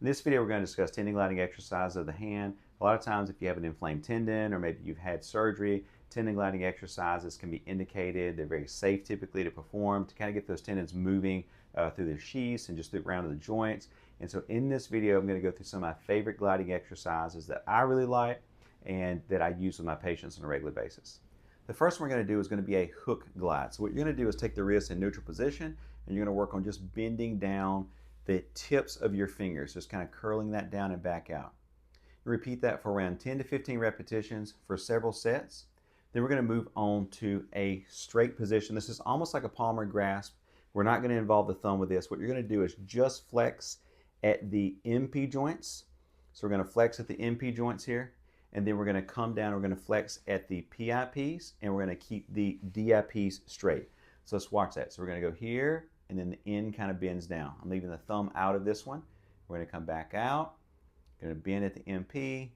In this video, we're going to discuss tendon gliding exercises of the hand. A lot of times if you have an inflamed tendon or maybe you've had surgery, tendon gliding exercises can be indicated. They're very safe typically to perform to kind of get those tendons moving through their sheaths and just through around the joints. And so in this video, I'm going to go through some of my favorite gliding exercises that I really like and that I use with my patients on a regular basis. The first one we're going to do is going to be a hook glide. So what you're going to do is take the wrist in neutral position and you're going to work on just bending down the tips of your fingers, just kind of curling that down and back out. You repeat that for around 10 to 15 repetitions for several sets. Then we're going to move on to a straight position. This is almost like a palmar grasp. We're not going to involve the thumb with this. What you're going to do is just flex at the MP joints. So we're going to flex at the MP joints here, and then we're going to come down. We're going to flex at the PIPs, and we're going to keep the DIPs straight. So let's watch that. So we're going to go here, and then the end kind of bends down. I'm leaving the thumb out of this one. We're going to come back out. Going to bend at the MP,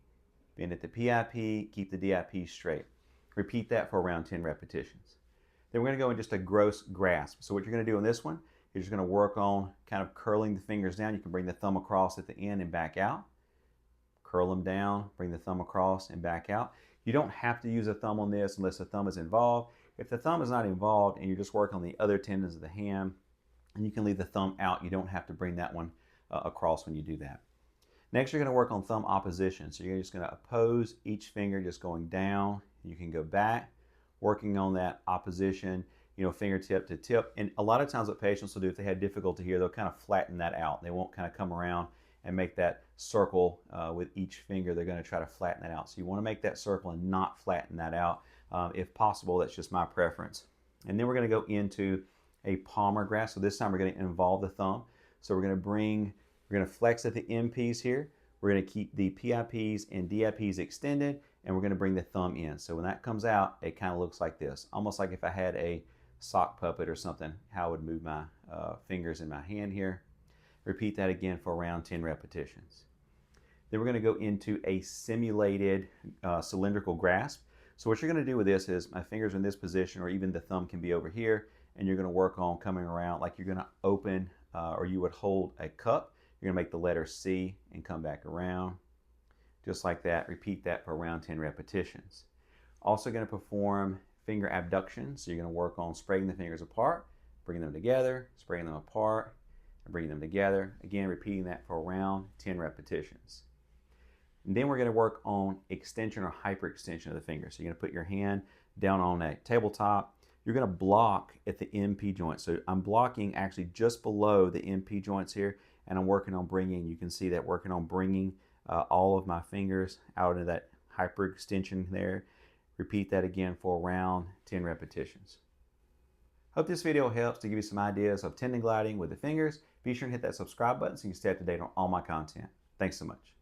bend at the PIP, keep the DIP straight. Repeat that for around 10 repetitions. Then we're going to go in just a gross grasp. So what you're going to do on this one, you're just going to work on kind of curling the fingers down. You can bring the thumb across at the end and back out. Curl them down, bring the thumb across and back out. You don't have to use a thumb on this unless the thumb is involved. If the thumb is not involved and you're just working on the other tendons of the hand, and you can leave the thumb out. You don't have to bring that one across when you do that. Next, you're going to work on thumb opposition. So you're just going to oppose each finger, just going down. You can go back, working on that opposition, fingertip to tip. And a lot of times what patients will do if they had difficulty here, they'll kind of flatten that out. They won't kind of come around and make that circle with each finger. They're going to try to flatten that out. So you want to make that circle and not flatten that out. If possible, that's just my preference. And then we're going to go into a palmar grasp. So this time we're going to involve the thumb. So we're going to flex at the MPs here. We're going to keep the PIPs and DIPs extended, and we're going to bring the thumb in. So when that comes out, it kind of looks like this, almost like if I had a sock puppet or something, how I would move my fingers in my hand here. Repeat that again for around 10 repetitions. Then we're going to go into a simulated cylindrical grasp. So what you're going to do with this is my fingers are in this position, or even the thumb can be over here, and you're going to work on coming around like you're going to open or you would hold a cup. You're going to make the letter C and come back around. Just like that. Repeat that for around 10 repetitions. Also going to perform finger abduction. So you're going to work on spreading the fingers apart, bringing them together, spreading them apart, and bringing them together. Again, repeating that for around 10 repetitions. And then we're going to work on extension or hyperextension of the fingers. So you're going to put your hand down on a tabletop. You're going to block at the MP joint. So I'm blocking actually just below the MP joints here, and I'm working on bringing, you can see that, working on bringing all of my fingers out into that hyperextension there. Repeat that again for around 10 repetitions. Hope this video helps to give you some ideas of tendon gliding with the fingers. Be sure and hit that subscribe button so you can stay up to date on all my content. Thanks so much.